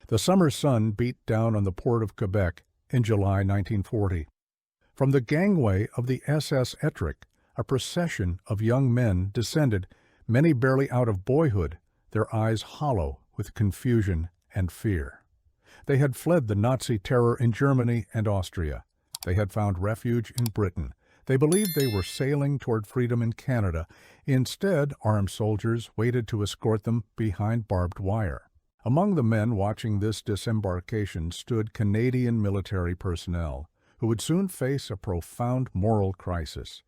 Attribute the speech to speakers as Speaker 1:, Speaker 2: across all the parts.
Speaker 1: The summer sun beat down on the Port of Quebec in July 1940. From the gangway of the SS Ettrick, a procession of young men descended, many barely out of boyhood, their eyes hollow with confusion and fear. They had fled the Nazi terror in Germany and Austria. They had found refuge in Britain. They believed they were sailing toward freedom in Canada. Instead, armed soldiers waited to escort them behind barbed wire. Among the men watching this disembarkation stood Canadian military personnel, who would soon face a profound moral crisis.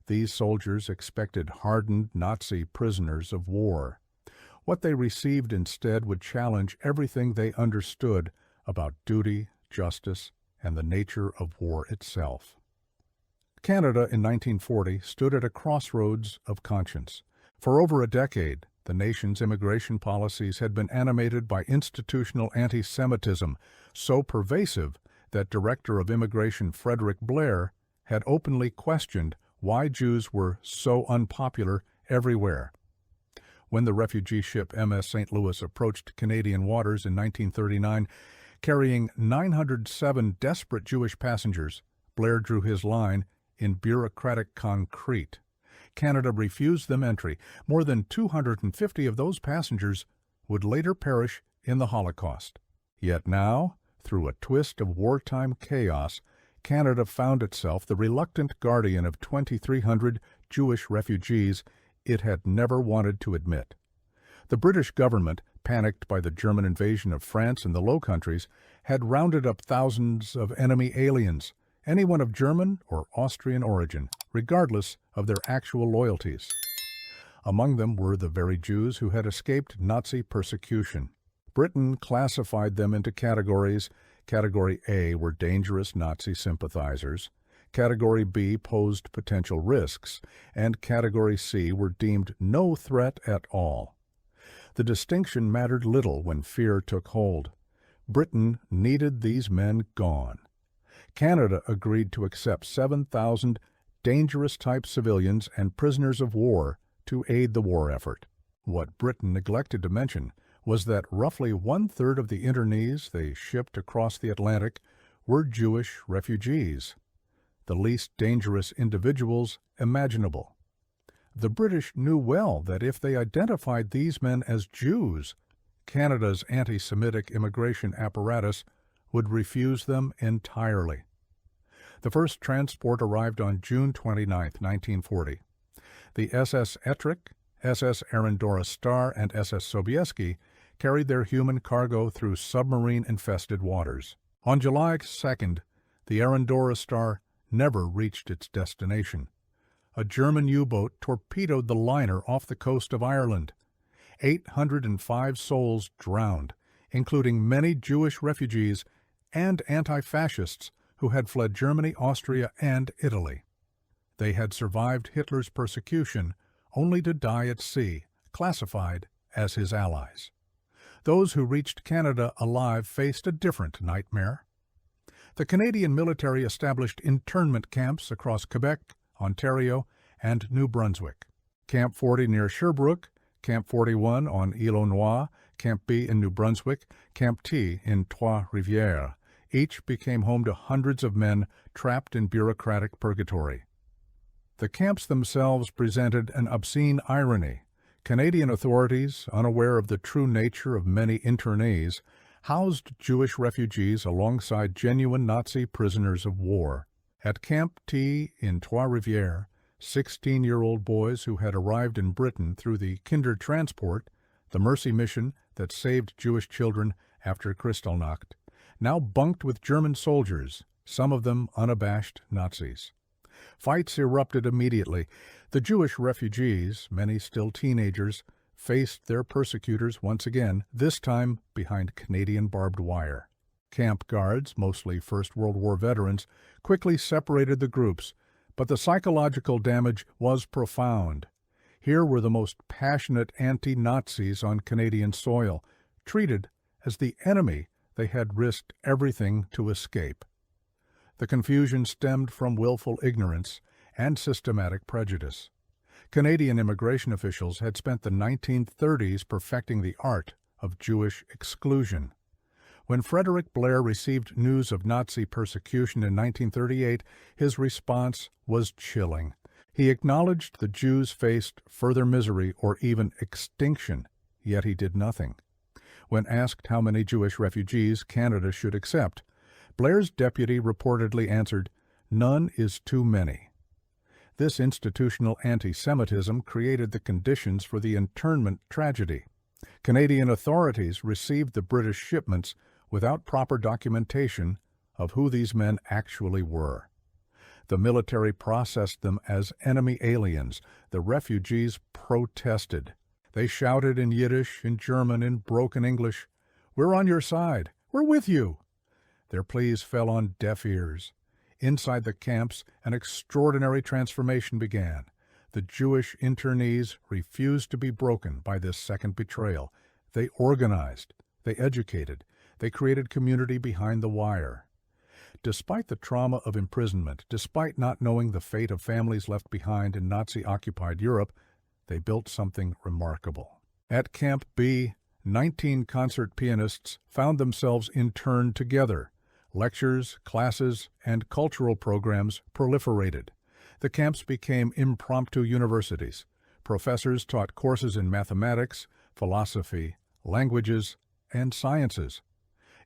Speaker 1: These soldiers expected hardened Nazi prisoners of war. What they received instead would challenge everything they understood about duty, justice, and the nature of war itself. Canada in 1940 stood at a crossroads of conscience. For over a decade, the nation's immigration policies had been animated by institutional anti-Semitism, so pervasive that Director of Immigration Frederick Blair had openly questioned why Jews were so unpopular everywhere. When the refugee ship MS St. Louis approached Canadian waters in 1939, carrying 907 desperate Jewish passengers, Blair drew his line in bureaucratic concrete. Canada refused them entry. More than 250 of those passengers would later perish in the Holocaust. Yet now, through a twist of wartime chaos, Canada found itself the reluctant guardian of 2,300 Jewish refugees it had never wanted to admit. The British government, panicked by the German invasion of France and the Low Countries, had rounded up thousands of enemy aliens, anyone of German or Austrian origin, regardless of their actual loyalties. Among them were the very Jews who had escaped Nazi persecution. Britain classified them into categories. Category A were dangerous Nazi sympathizers, Category B posed potential risks, and Category C were deemed no threat at all. The distinction mattered little when fear took hold. Britain needed these men gone. Canada agreed to accept 7,000 dangerous-type civilians and prisoners of war to aid the war effort. What Britain neglected to mention was that roughly one-third of the internees they shipped across the Atlantic were Jewish refugees, the least dangerous individuals imaginable. The British knew well that if they identified these men as Jews, Canada's anti-Semitic immigration apparatus would refuse them entirely. The first transport arrived on June 29, 1940. The SS Ettrick, SS Arendora Star, and SS Sobieski carried their human cargo through submarine-infested waters. On July 2nd, the Arendora Star never reached its destination. A German U-boat torpedoed the liner off the coast of Ireland. 805 souls drowned, including many Jewish refugees and anti-fascists who had fled Germany, Austria, and Italy. They had survived Hitler's persecution only to die at sea, classified as his allies. Those who reached Canada alive faced a different nightmare. The Canadian military established internment camps across Quebec, Ontario, and New Brunswick. Camp 40 near Sherbrooke, Camp 41 on Île aux Noix, Camp B in New Brunswick, Camp T in Trois-Rivières. Each became home to hundreds of men trapped in bureaucratic purgatory. The camps themselves presented an obscene irony. Canadian authorities, unaware of the true nature of many internees, housed Jewish refugees alongside genuine Nazi prisoners of war. At Camp T in Trois-Rivières, 16-year-old boys who had arrived in Britain through the Kinder Transport, the mercy mission that saved Jewish children after Kristallnacht, now bunked with German soldiers, some of them unabashed Nazis. Fights erupted immediately. The Jewish refugees, many still teenagers, faced their persecutors once again, this time behind Canadian barbed wire. Camp guards, mostly First World War veterans, quickly separated the groups, but the psychological damage was profound. Here were the most passionate anti-Nazis on Canadian soil, treated as the enemy they had risked everything to escape. The confusion stemmed from willful ignorance and systematic prejudice. Canadian immigration officials had spent the 1930s perfecting the art of Jewish exclusion. When Frederick Blair received news of Nazi persecution in 1938, his response was chilling. He acknowledged the Jews faced further misery or even extinction, yet he did nothing. When asked how many Jewish refugees Canada should accept, Blair's deputy reportedly answered, "None is too many." This institutional anti-Semitism created the conditions for the internment tragedy. Canadian authorities received the British shipments without proper documentation of who these men actually were. The military processed them as enemy aliens. The refugees protested. They shouted in Yiddish, in German, in broken English, "We're on your side. We're with you." Their pleas fell on deaf ears. Inside the camps, an extraordinary transformation began. The Jewish internees refused to be broken by this second betrayal. They organized, they educated, they created community behind the wire. Despite the trauma of imprisonment, despite not knowing the fate of families left behind in Nazi-occupied Europe, they built something remarkable. At Camp B, 19 concert pianists found themselves interned together. Lectures, classes, and cultural programs proliferated. The camps became impromptu universities. Professors taught courses in mathematics, philosophy, languages, and sciences.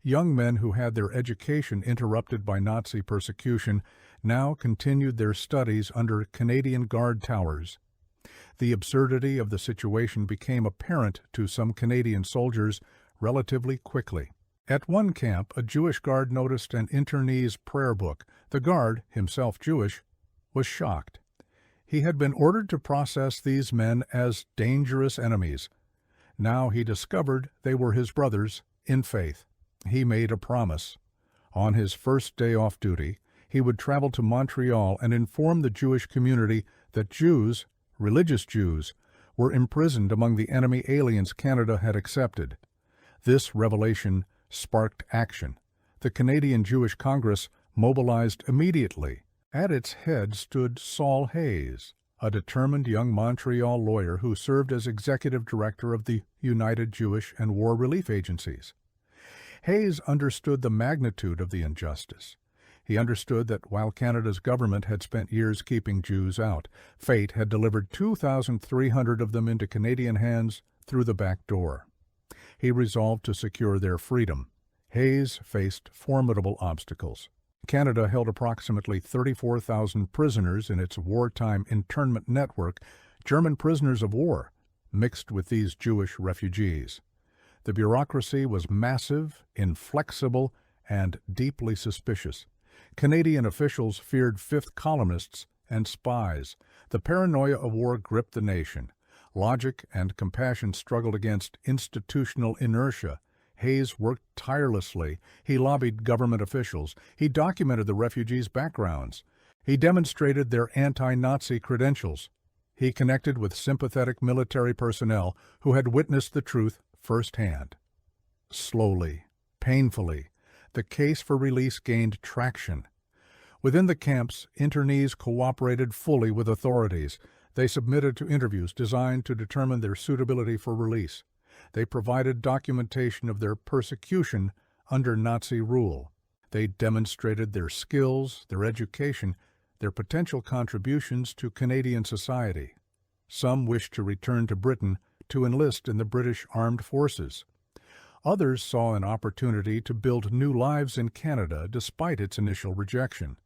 Speaker 1: Young men who had their education interrupted by Nazi persecution now continued their studies under Canadian guard towers. The absurdity of the situation became apparent to some Canadian soldiers relatively quickly. At one camp, a Jewish guard noticed an internee's prayer book. The guard, himself Jewish, was shocked. He had been ordered to process these men as dangerous enemies. Now he discovered they were his brothers in faith. He made a promise. On his first day off duty, he would travel to Montreal and inform the Jewish community that Jews, religious Jews, were imprisoned among the enemy aliens Canada had accepted. This revelation sparked action. The Canadian Jewish Congress mobilized immediately. At its head stood Saul Hayes, a determined young Montreal lawyer who served as executive director of the United Jewish and War Relief Agencies. Hayes understood the magnitude of the injustice. He understood that while Canada's government had spent years keeping Jews out, fate had delivered 2,300 of them into Canadian hands through the back door. He resolved to secure their freedom. Hayes faced formidable obstacles. Canada held approximately 34,000 prisoners in its wartime internment network, German prisoners of war, mixed with these Jewish refugees. The bureaucracy was massive, inflexible, and deeply suspicious. Canadian officials feared fifth columnists and spies. The paranoia of war gripped the nation. Logic and compassion struggled against institutional inertia. Hayes worked tirelessly. He lobbied government officials. He documented the refugees' backgrounds. He demonstrated their anti-Nazi credentials. He connected with sympathetic military personnel who had witnessed the truth firsthand. Slowly, painfully, the case for release gained traction. Within the camps, internees cooperated fully with authorities. They submitted to interviews designed to determine their suitability for release. They provided documentation of their persecution under Nazi rule. They demonstrated their skills, their education, their potential contributions to Canadian society. Some wished to return to Britain to enlist in the British Armed Forces. Others saw an opportunity to build new lives in Canada despite its initial rejection.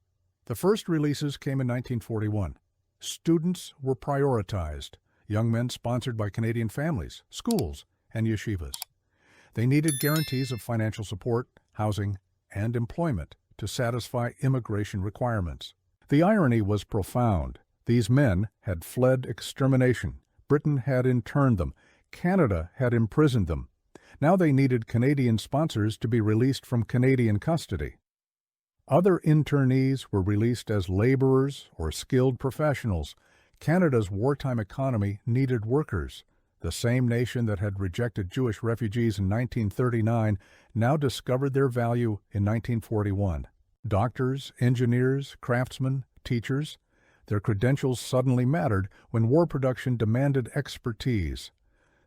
Speaker 1: The first releases came in 1941. Students were prioritized, young men sponsored by Canadian families, schools, and yeshivas. They needed guarantees of financial support, housing, and employment to satisfy immigration requirements. The irony was profound. These men had fled extermination. Britain had interned them. Canada had imprisoned them. Now they needed Canadian sponsors to be released from Canadian custody. Other internees were released as laborers or skilled professionals. Canada's wartime economy needed workers. The same nation that had rejected Jewish refugees in 1939 now discovered their value in 1941. Doctors, engineers, craftsmen, teachers, their credentials suddenly mattered when war production demanded expertise.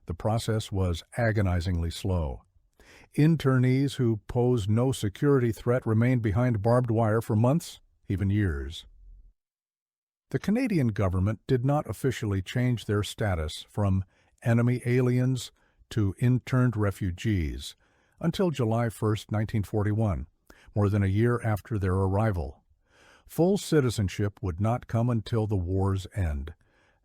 Speaker 1: The process was agonizingly slow. Internees who posed no security threat remained behind barbed wire for months, even years. The Canadian government did not officially change their status from enemy aliens to interned refugees until July 1, 1941, more than a year after their arrival. Full citizenship would not come until the war's end.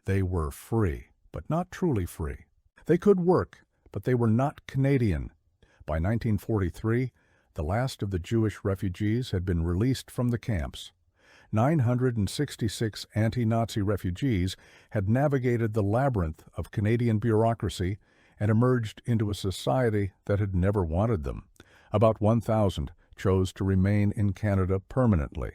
Speaker 1: They were free, but not truly free. They could work, but they were not Canadian. By 1943, the last of the Jewish refugees had been released from the camps. 966 anti-Nazi refugees had navigated the labyrinth of Canadian bureaucracy and emerged into a society that had never wanted them. About 1,000 chose to remain in Canada permanently.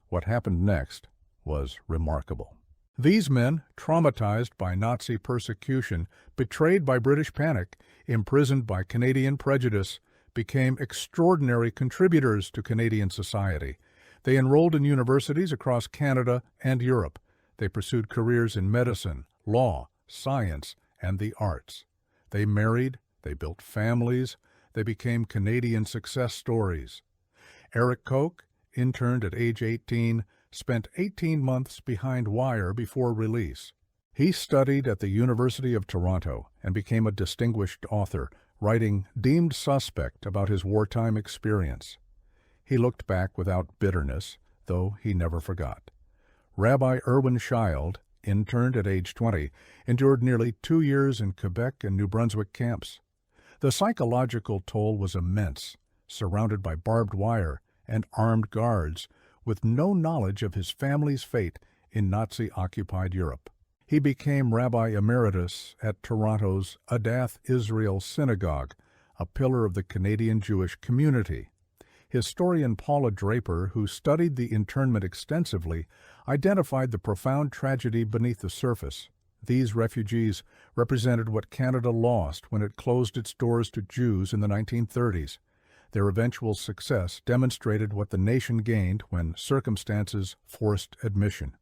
Speaker 1: What happened next was remarkable. These men, traumatized by Nazi persecution, betrayed by British panic, imprisoned by Canadian prejudice, became extraordinary contributors to Canadian society. They enrolled in universities across Canada and Europe. They pursued careers in medicine, law, science, and the arts. They married, they built families, they became Canadian success stories. Eric Koch, interned at age 18, spent 18 months behind wire before release. He studied at the University of Toronto and became a distinguished author, writing Deemed Suspect about his wartime experience. He looked back without bitterness, though he never forgot. Rabbi Irwin Child, interned at age 20, endured nearly 2 years in Quebec and New Brunswick camps. The psychological toll was immense, surrounded by barbed wire and armed guards, with no knowledge of his family's fate in Nazi-occupied Europe. He became Rabbi Emeritus at Toronto's Adath Israel Synagogue, a pillar of the Canadian Jewish community. Historian Paula Draper, who studied the internment extensively, identified the profound tragedy beneath the surface. These refugees represented what Canada lost when it closed its doors to Jews in the 1930s. Their eventual success demonstrated what the nation gained when circumstances forced admission.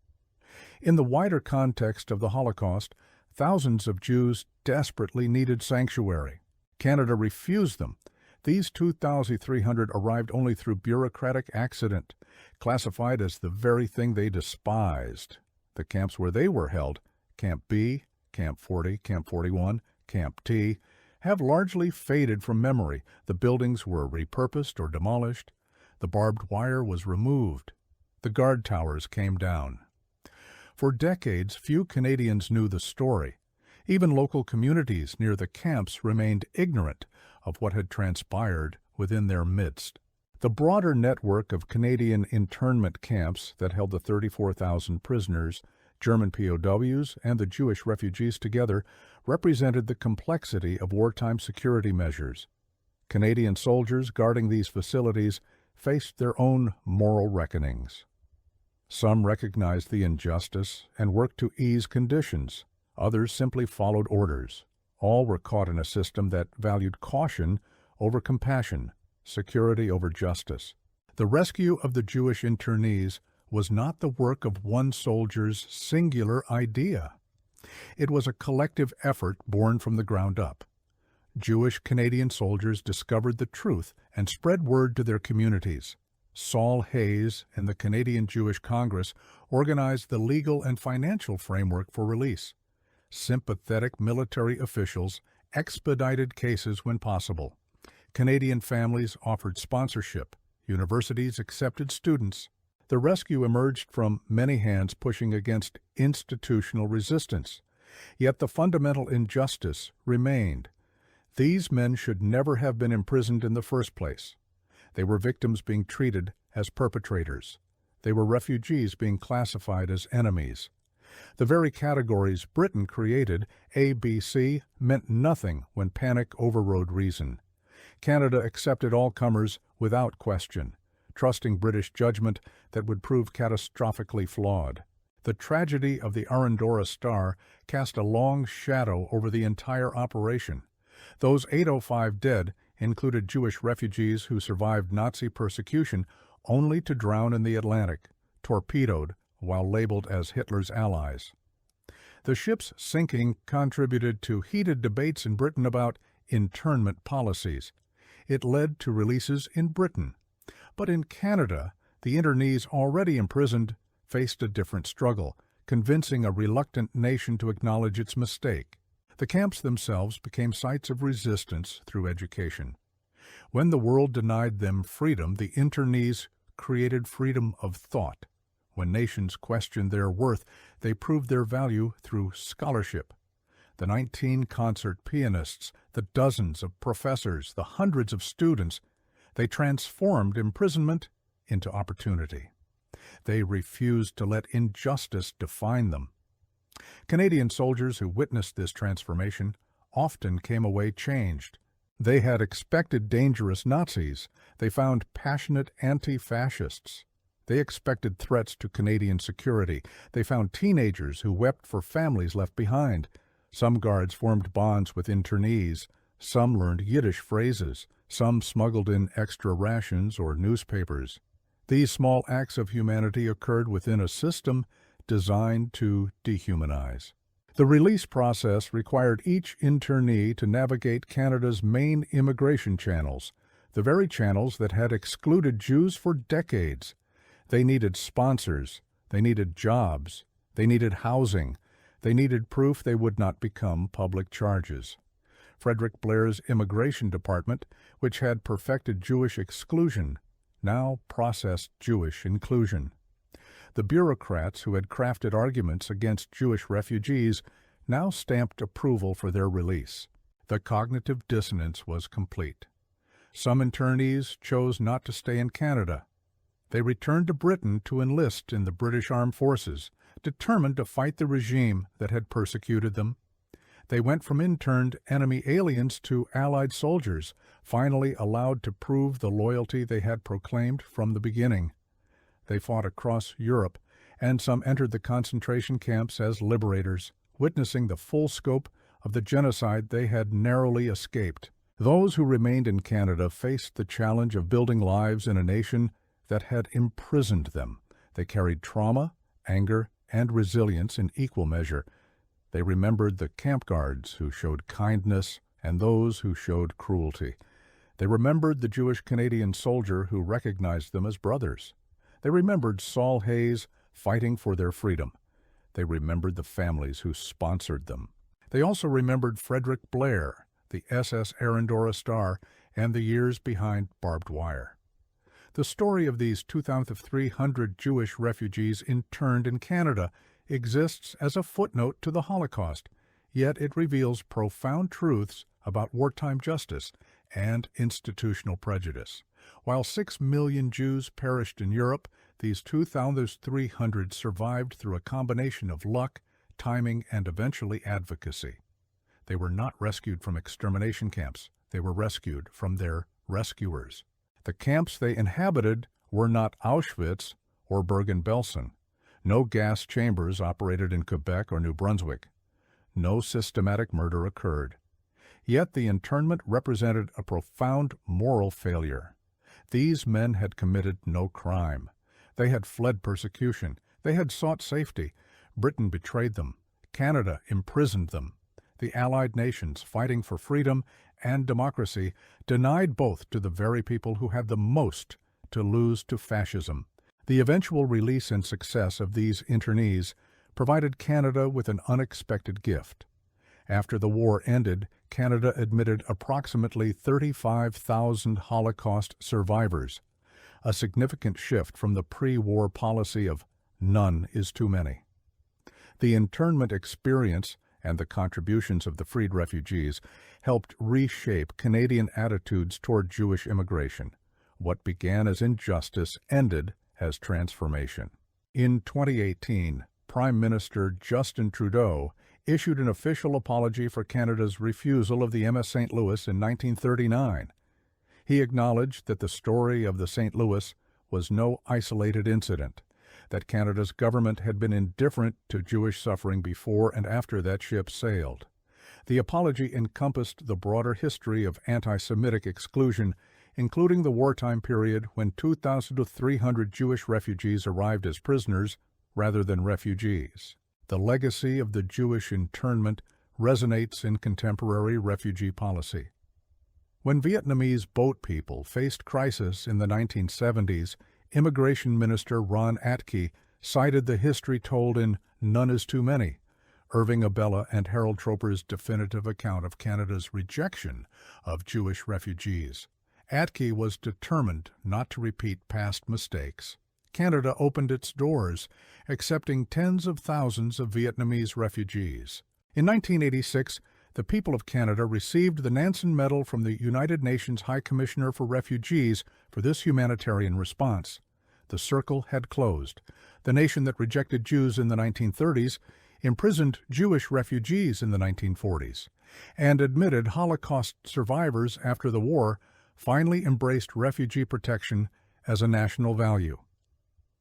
Speaker 1: In the wider context of the Holocaust, thousands of Jews desperately needed sanctuary. Canada refused them. These 2,300 arrived only through bureaucratic accident, classified as the very thing they despised. The camps where they were held, Camp B, Camp 40, Camp 41, Camp T, have largely faded from memory. The buildings were repurposed or demolished. The barbed wire was removed. The guard towers came down. For decades, few Canadians knew the story. Even local communities near the camps remained ignorant of what had transpired within their midst. The broader network of Canadian internment camps that held the 34,000 prisoners, German POWs, and the Jewish refugees together represented the complexity of wartime security measures. Canadian soldiers guarding these facilities faced their own moral reckonings. Some recognized the injustice and worked to ease conditions. Others simply followed orders. All were caught in a system that valued caution over compassion, security over justice. The rescue of the Jewish internees was not the work of one soldier's singular idea. It was a collective effort born from the ground up. Jewish Canadian soldiers discovered the truth and spread word to their communities. Saul Hayes and the Canadian Jewish Congress organized the legal and financial framework for release. Sympathetic military officials expedited cases when possible. Canadian families offered sponsorship. Universities accepted students. The rescue emerged from many hands pushing against institutional resistance. Yet the fundamental injustice remained. These men should never have been imprisoned in the first place. They were victims being treated as perpetrators. They were refugees being classified as enemies. The very categories Britain created, A, B, C, meant nothing when panic overrode reason. Canada accepted all comers without question, trusting British judgment that would prove catastrophically flawed. The tragedy of the Arundora Star cast a long shadow over the entire operation. Those 805 dead included Jewish refugees who survived Nazi persecution only to drown in the Atlantic, torpedoed while labeled as Hitler's allies. The ship's sinking contributed to heated debates in Britain about internment policies. It led to releases in Britain. But in Canada, the internees already imprisoned faced a different struggle, convincing a reluctant nation to acknowledge its mistake. The camps themselves became sites of resistance through education. When the world denied them freedom, the internees created freedom of thought. When nations questioned their worth, they proved their value through scholarship. The 19 concert pianists, the dozens of professors, the hundreds of students, they transformed imprisonment into opportunity. They refused to let injustice define them. Canadian soldiers who witnessed this transformation often came away changed. They had expected dangerous Nazis. They found passionate anti-fascists. They expected threats to Canadian security. They found teenagers who wept for families left behind. Some guards formed bonds with internees. Some learned Yiddish phrases. Some smuggled in extra rations or newspapers. These small acts of humanity occurred within a system designed to dehumanize. The release process required each internee to navigate Canada's main immigration channels, the very channels that had excluded Jews for decades. They needed sponsors, they needed jobs, they needed housing, they needed proof they would not become public charges. Frederick Blair's immigration department, which had perfected Jewish exclusion, now processed Jewish inclusion. The bureaucrats who had crafted arguments against Jewish refugees now stamped approval for their release. The cognitive dissonance was complete. Some internees chose not to stay in Canada. They returned to Britain to enlist in the British Armed Forces, determined to fight the regime that had persecuted them. They went from interned enemy aliens to Allied soldiers, finally allowed to prove the loyalty they had proclaimed from the beginning. They fought across Europe, and some entered the concentration camps as liberators, witnessing the full scope of the genocide they had narrowly escaped. Those who remained in Canada faced the challenge of building lives in a nation that had imprisoned them. They carried trauma, anger, and resilience in equal measure. They remembered the camp guards who showed kindness and those who showed cruelty. They remembered the Jewish Canadian soldier who recognized them as brothers. They remembered Saul Hayes fighting for their freedom. They remembered the families who sponsored them. They also remembered Frederick Blair, the SS Arendora Star, and the years behind barbed wire. The story of these 2,300 Jewish refugees interned in Canada exists as a footnote to the Holocaust, yet it reveals profound truths about wartime justice and institutional prejudice. While 6 million Jews perished in Europe, these 2,300 survived through a combination of luck, timing, and eventually advocacy. They were not rescued from extermination camps. They were rescued from their rescuers. The camps they inhabited were not Auschwitz or Bergen-Belsen. No gas chambers operated in Quebec or New Brunswick. No systematic murder occurred. Yet the internment represented a profound moral failure. These men had committed no crime. They had fled persecution. They had sought safety. Britain betrayed them. Canada imprisoned them. The Allied nations, fighting for freedom and democracy, denied both to the very people who had the most to lose to fascism. The eventual release and success of these internees provided Canada with an unexpected gift. After the war ended, Canada admitted approximately 35,000 Holocaust survivors, a significant shift from the pre-war policy of none is too many. The internment experience and the contributions of the freed refugees helped reshape Canadian attitudes toward Jewish immigration. What began as injustice ended as transformation. In 2018, Prime Minister Justin Trudeau issued an official apology for Canada's refusal of the MS St. Louis in 1939. He acknowledged that the story of the St. Louis was no isolated incident, that Canada's government had been indifferent to Jewish suffering before and after that ship sailed. The apology encompassed the broader history of anti-Semitic exclusion, including the wartime period when 2,300 Jewish refugees arrived as prisoners rather than refugees. The legacy of the Jewish internment resonates in contemporary refugee policy. When Vietnamese boat people faced crisis in the 1970s, Immigration Minister Ron Atke cited the history told in None is Too Many, Irving Abella and Harold Troper's definitive account of Canada's rejection of Jewish refugees. Atke was determined not to repeat past mistakes. Canada opened its doors, accepting tens of thousands of Vietnamese refugees. In 1986, the people of Canada received the Nansen Medal from the United Nations High Commissioner for Refugees for this humanitarian response. The circle had closed. The nation that rejected Jews in the 1930s imprisoned Jewish refugees in the 1940s, and admitted Holocaust survivors after the war finally embraced refugee protection as a national value.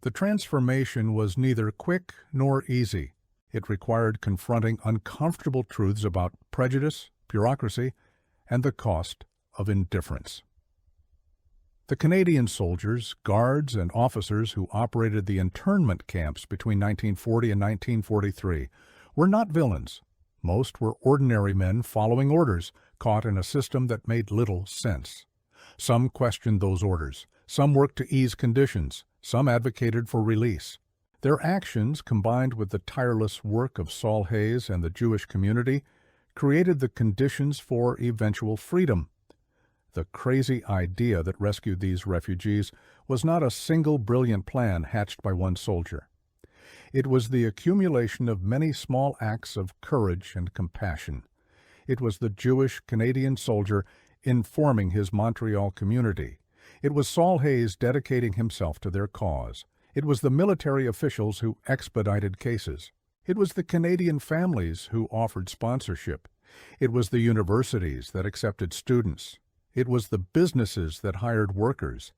Speaker 1: The transformation was neither quick nor easy. It required confronting uncomfortable truths about prejudice, bureaucracy, and the cost of indifference. The Canadian soldiers, guards, and officers who operated the internment camps between 1940 and 1943 were not villains. Most were ordinary men following orders, caught in a system that made little sense. Some questioned those orders. Some worked to ease conditions. Some advocated for release. Their actions, combined with the tireless work of Saul Hayes and the Jewish community, created the conditions for eventual freedom. The crazy idea that rescued these refugees was not a single brilliant plan hatched by one soldier. It was the accumulation of many small acts of courage and compassion. It was the Jewish Canadian soldier informing his Montreal community. It was Saul Hayes dedicating himself to their cause. It was the military officials who expedited cases. It was the Canadian families who offered sponsorship. It was the universities that accepted students. It was the businesses that hired workers.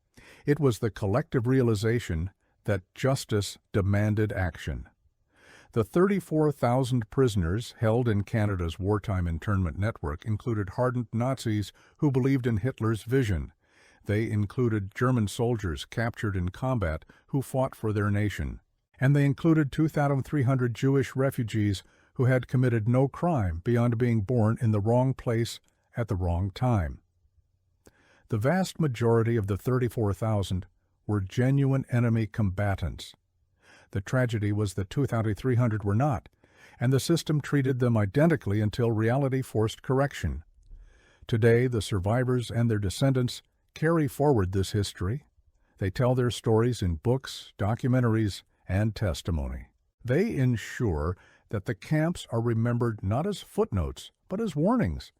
Speaker 1: It was the collective realization that justice demanded action. The 34,000 prisoners held in Canada's wartime internment network included hardened Nazis who believed in Hitler's vision. They included German soldiers captured in combat who fought for their nation. And they included 2,300 Jewish refugees who had committed no crime beyond being born in the wrong place at the wrong time. The vast majority of the 34,000 were genuine enemy combatants. The tragedy was that 2,300 were not, and the system treated them identically until reality forced correction. Today, the survivors and their descendants carry forward this history. They tell their stories in books, documentaries, and testimony. They ensure that the camps are remembered not as footnotes, but as warnings.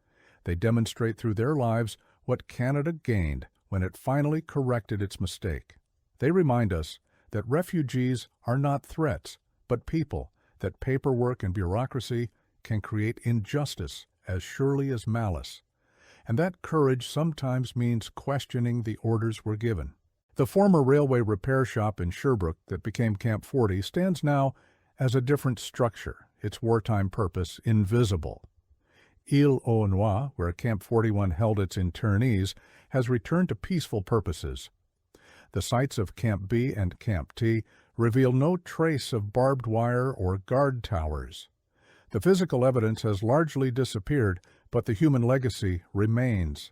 Speaker 1: They demonstrate through their lives what Canada gained when it finally corrected its mistake. They remind us that refugees are not threats, but people, that paperwork and bureaucracy can create injustice as surely as malice, and that courage sometimes means questioning the orders we're given. The former railway repair shop in Sherbrooke that became Camp 40 stands now as a different structure, its wartime purpose invisible. Île-aux-Noix, where Camp 41 held its internees, has returned to peaceful purposes. The sites of Camp B and Camp T reveal no trace of barbed wire or guard towers. The physical evidence has largely disappeared, but the human legacy remains.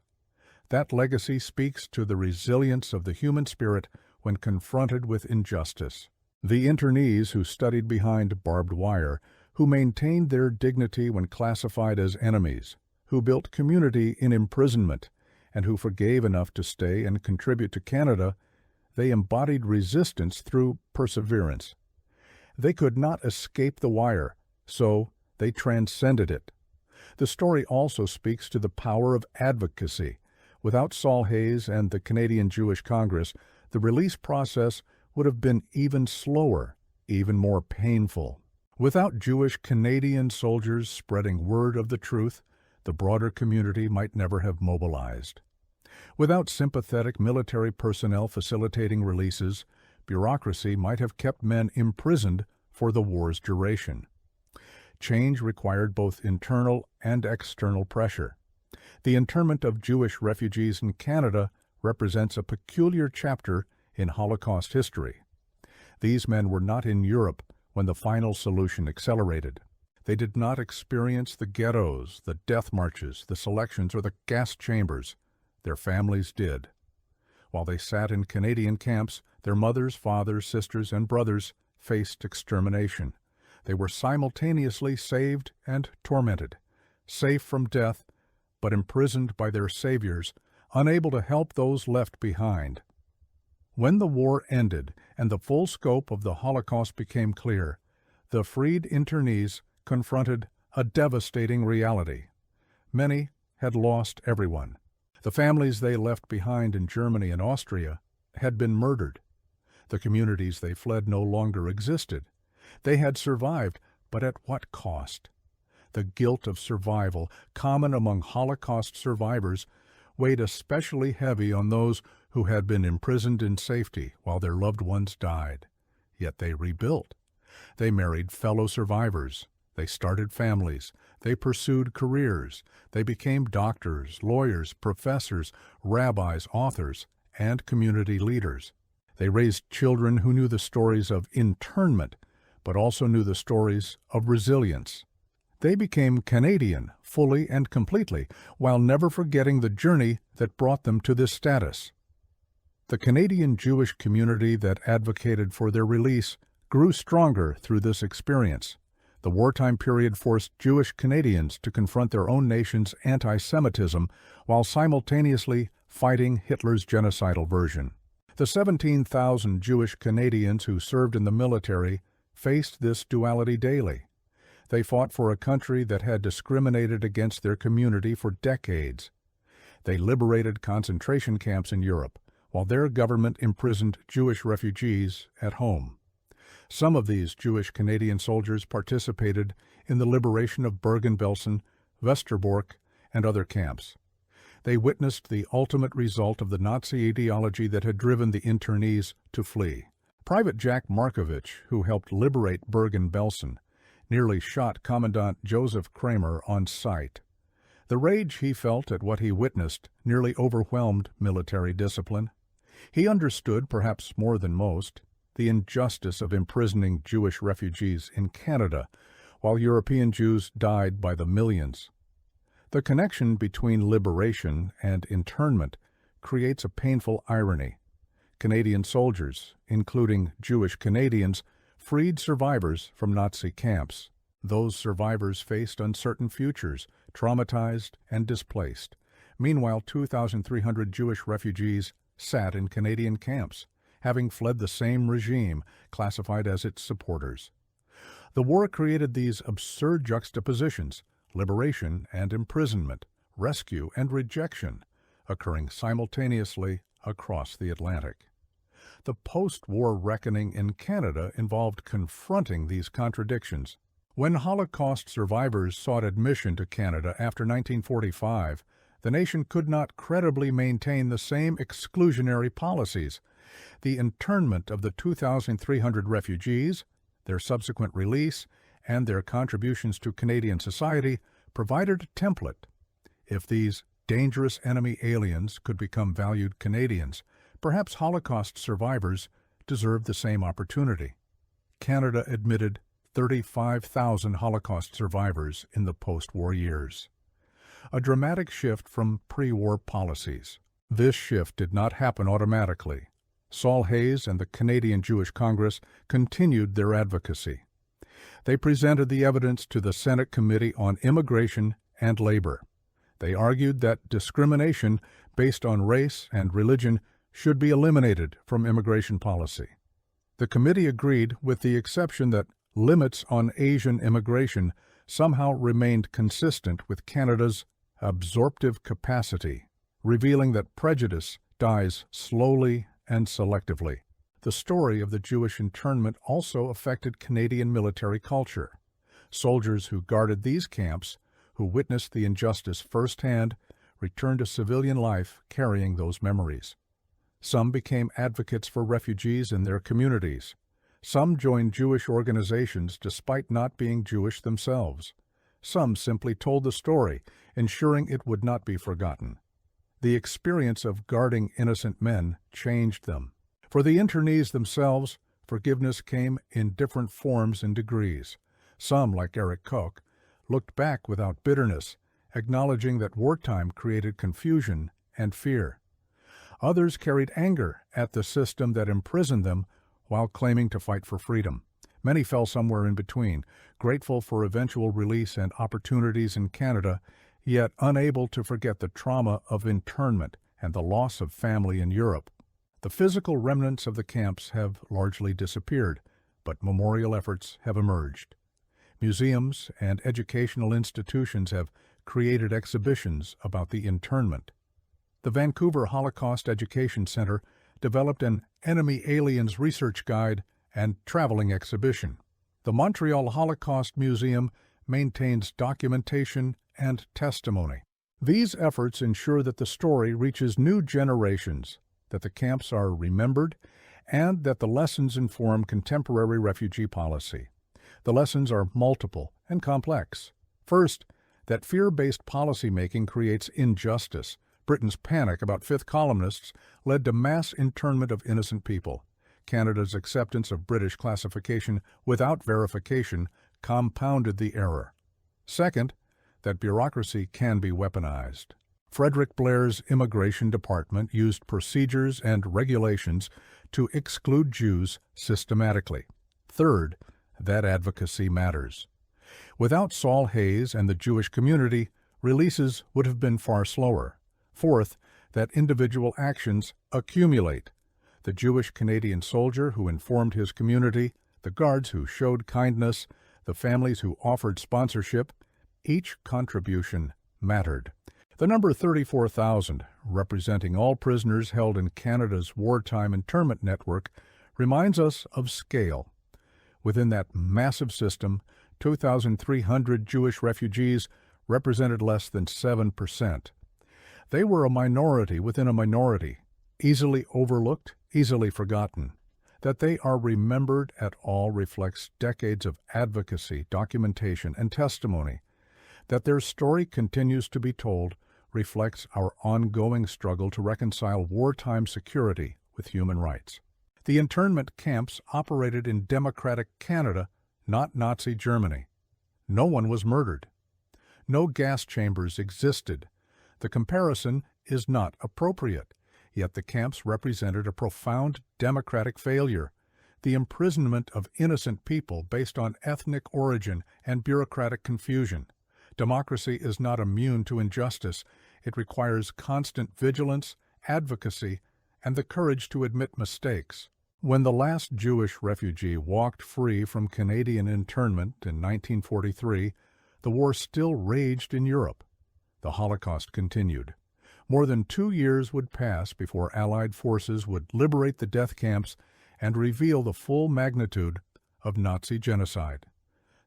Speaker 1: That legacy speaks to the resilience of the human spirit when confronted with injustice. The internees who studied behind barbed wire, who maintained their dignity when classified as enemies, who built community in imprisonment, and who forgave enough to stay and contribute to Canada, they embodied resistance through perseverance. They could not escape the wire, so they transcended it. The story also speaks to the power of advocacy. Without Saul Hayes and the Canadian Jewish Congress, the release process would have been even slower, even more painful. Without Jewish Canadian soldiers spreading word of the truth, the broader community might never have mobilized. Without sympathetic military personnel facilitating releases, bureaucracy might have kept men imprisoned for the war's duration. Change required both internal and external pressure. The internment of Jewish refugees in Canada represents a peculiar chapter in Holocaust history. These men were not in Europe when the final solution accelerated. They did not experience the ghettos, the death marches, the selections, or the gas chambers. Their families did. While they sat in Canadian camps, their mothers, fathers, sisters, and brothers faced extermination. They were simultaneously saved and tormented, safe from death, but imprisoned by their saviors, unable to help those left behind. When the war ended and the full scope of the Holocaust became clear, the freed internees confronted a devastating reality. Many had lost everyone. The families they left behind in Germany and Austria had been murdered. The communities they fled no longer existed. They had survived, but at what cost? The guilt of survival, common among Holocaust survivors, weighed especially heavy on those who had been imprisoned in safety while their loved ones died. Yet they rebuilt. They married fellow survivors. They started families. They pursued careers. They became doctors, lawyers, professors, rabbis, authors, and community leaders. They raised children who knew the stories of internment, but also knew the stories of resilience. They became Canadian fully and completely, while never forgetting the journey that brought them to this status. The Canadian Jewish community that advocated for their release grew stronger through this experience. The wartime period forced Jewish Canadians to confront their own nation's anti-Semitism while simultaneously fighting Hitler's genocidal version. The 17,000 Jewish Canadians who served in the military faced this duality daily. They fought for a country that had discriminated against their community for decades. They liberated concentration camps in Europe, while their government imprisoned Jewish refugees at home. Some of these Jewish Canadian soldiers participated in the liberation of Bergen-Belsen, Westerbork, and other camps. They witnessed the ultimate result of the Nazi ideology that had driven the internees to flee. Private Jack Markovich, who helped liberate Bergen-Belsen, nearly shot Commandant Joseph Kramer on sight. The rage he felt at what he witnessed nearly overwhelmed military discipline. He understood, perhaps more than most, the injustice of imprisoning Jewish refugees in Canada, while European Jews died by the millions. The connection between liberation and internment creates a painful irony. Canadian soldiers, including Jewish Canadians, freed survivors from Nazi camps. Those survivors faced uncertain futures, traumatized and displaced. Meanwhile, 2,300 Jewish refugees sat in Canadian camps, having fled the same regime, classified as its supporters. The war created these absurd juxtapositions, liberation and imprisonment, rescue and rejection, occurring simultaneously across the Atlantic. The post-war reckoning in Canada involved confronting these contradictions. When Holocaust survivors sought admission to Canada after 1945, the nation could not credibly maintain the same exclusionary policies. The internment of the 2,300 refugees, their subsequent release, and their contributions to Canadian society provided a template. If these dangerous enemy aliens could become valued Canadians, perhaps Holocaust survivors deserved the same opportunity. Canada admitted 35,000 Holocaust survivors in the post-war years. A dramatic shift from pre-war policies. This shift did not happen automatically. Saul Hayes and the Canadian Jewish Congress continued their advocacy. They presented the evidence to the Senate Committee on Immigration and Labor. They argued that discrimination based on race and religion should be eliminated from immigration policy. The committee agreed, with the exception that limits on Asian immigration somehow remained consistent with Canada's absorptive capacity, revealing that prejudice dies slowly and selectively. The story of the Jewish internment also affected Canadian military culture. Soldiers who guarded these camps, who witnessed the injustice firsthand, returned to civilian life carrying those memories. Some became advocates for refugees in their communities. Some joined Jewish organizations despite not being Jewish themselves. Some simply told the story, ensuring it would not be forgotten. The experience of guarding innocent men changed them. For the internees themselves, forgiveness came in different forms and degrees. Some, like Eric Koch, looked back without bitterness, acknowledging that wartime created confusion and fear. Others carried anger at the system that imprisoned them while claiming to fight for freedom. Many fell somewhere in between, grateful for eventual release and opportunities in Canada, yet unable to forget the trauma of internment and the loss of family in Europe. The physical remnants of the camps have largely disappeared, but memorial efforts have emerged. Museums and educational institutions have created exhibitions about the internment. The Vancouver Holocaust Education Center developed an Enemy Aliens Research Guide and traveling exhibition. The Montreal Holocaust Museum maintains documentation and testimony. These efforts ensure that the story reaches new generations, that the camps are remembered, and that the lessons inform contemporary refugee policy. The lessons are multiple and complex. First, that fear-based policymaking creates injustice. Britain's panic about fifth columnists led to mass internment of innocent people. Canada's acceptance of British classification without verification compounded the error. Second, that bureaucracy can be weaponized. Frederick Blair's immigration department used procedures and regulations to exclude Jews systematically. Third, that advocacy matters. Without Saul Hayes and the Jewish community, releases would have been far slower. Fourth, that individual actions accumulate. The Jewish Canadian soldier who informed his community, the guards who showed kindness, the families who offered sponsorship, each contribution mattered. The number 34,000, representing all prisoners held in Canada's wartime internment network, reminds us of scale. Within that massive system, 2,300 Jewish refugees represented less than 7%. They were a minority within a minority, easily overlooked, easily forgotten. That they are remembered at all reflects decades of advocacy, documentation, and testimony. That their story continues to be told reflects our ongoing struggle to reconcile wartime security with human rights. The internment camps operated in democratic Canada, not Nazi Germany. No one was murdered. No gas chambers existed. The comparison is not appropriate, yet the camps represented a profound democratic failure, the imprisonment of innocent people based on ethnic origin and bureaucratic confusion. Democracy is not immune to injustice. It requires constant vigilance, advocacy, and the courage to admit mistakes. When the last Jewish refugee walked free from Canadian internment in 1943, the war still raged in Europe. The Holocaust continued. More than 2 years would pass before Allied forces would liberate the death camps and reveal the full magnitude of Nazi genocide.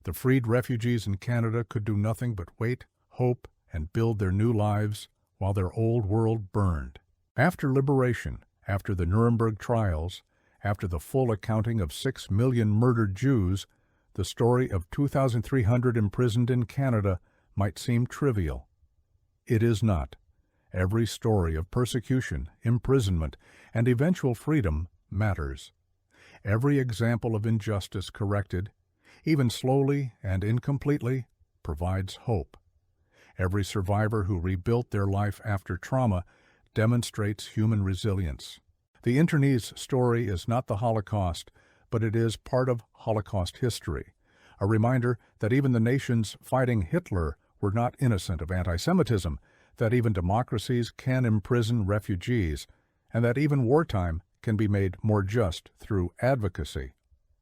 Speaker 1: The freed refugees in Canada could do nothing but wait, hope, and build their new lives while their old world burned. After liberation, after the Nuremberg trials, after the full accounting of 6 million murdered Jews, the story of 2,300 imprisoned in Canada might seem trivial. It is not. Every story of persecution, imprisonment, and eventual freedom matters. Every example of injustice corrected, even slowly and incompletely, provides hope. Every survivor who rebuilt their life after trauma demonstrates human resilience. The internee's story is not the Holocaust, but it is part of Holocaust history, a reminder that even the nations fighting Hitler were not innocent of anti-Semitism, that even democracies can imprison refugees, and that even wartime can be made more just through advocacy.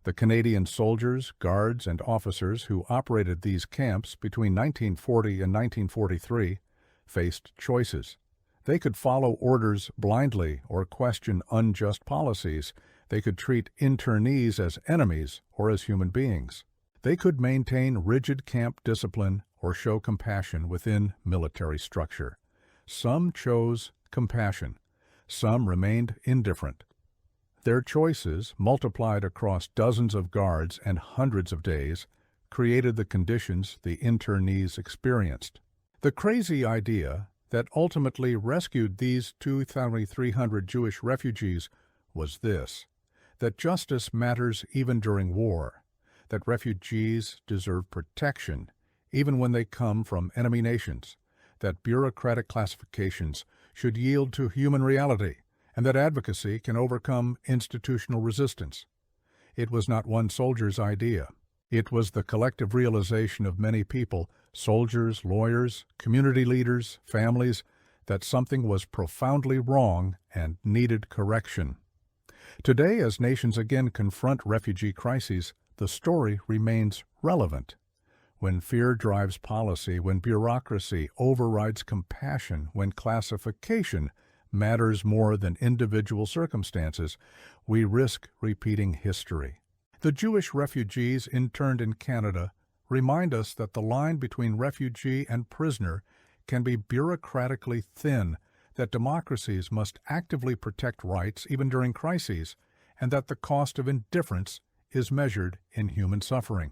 Speaker 1: The Canadian soldiers, guards, and officers who operated these camps between 1940 and 1943 faced choices. They could follow orders blindly or question unjust policies. They could treat internees as enemies or as human beings. They could maintain rigid camp discipline or show compassion within military structure. Some chose compassion. Some remained indifferent. Their choices, multiplied across dozens of guards and hundreds of days, created the conditions the internees experienced. The crazy idea that ultimately rescued these 2,300 Jewish refugees was this: that justice matters even during war, that refugees deserve protection even when they come from enemy nations, that bureaucratic classifications should yield to human reality, and that advocacy can overcome institutional resistance. It was not one soldier's idea. It was the collective realization of many people, soldiers, lawyers, community leaders, families, that something was profoundly wrong and needed correction. Today, as nations again confront refugee crises, the story remains relevant. When fear drives policy, when bureaucracy overrides compassion, when classification matters more than individual circumstances, we risk repeating history. The Jewish refugees interned in Canada remind us that the line between refugee and prisoner can be bureaucratically thin, that democracies must actively protect rights even during crises, and that the cost of indifference is measured in human suffering.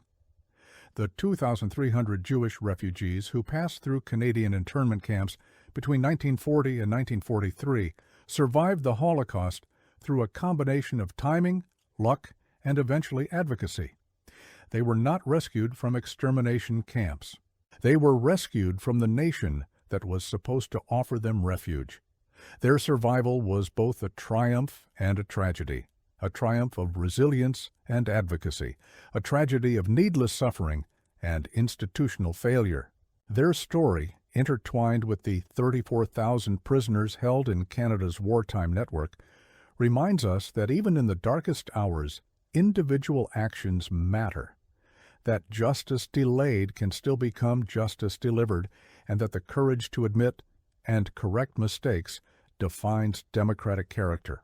Speaker 1: The 2,300 Jewish refugees who passed through Canadian internment camps between 1940 and 1943 survived the Holocaust through a combination of timing, luck, and eventually advocacy. They were not rescued from extermination camps. They were rescued from the nation that was supposed to offer them refuge. Their survival was both a triumph and a tragedy, a triumph of resilience and advocacy, a tragedy of needless suffering and institutional failure. Their story, intertwined with the 34,000 prisoners held in Canada's wartime network, reminds us that even in the darkest hours, individual actions matter, that justice delayed can still become justice delivered, and that the courage to admit and correct mistakes defines democratic character.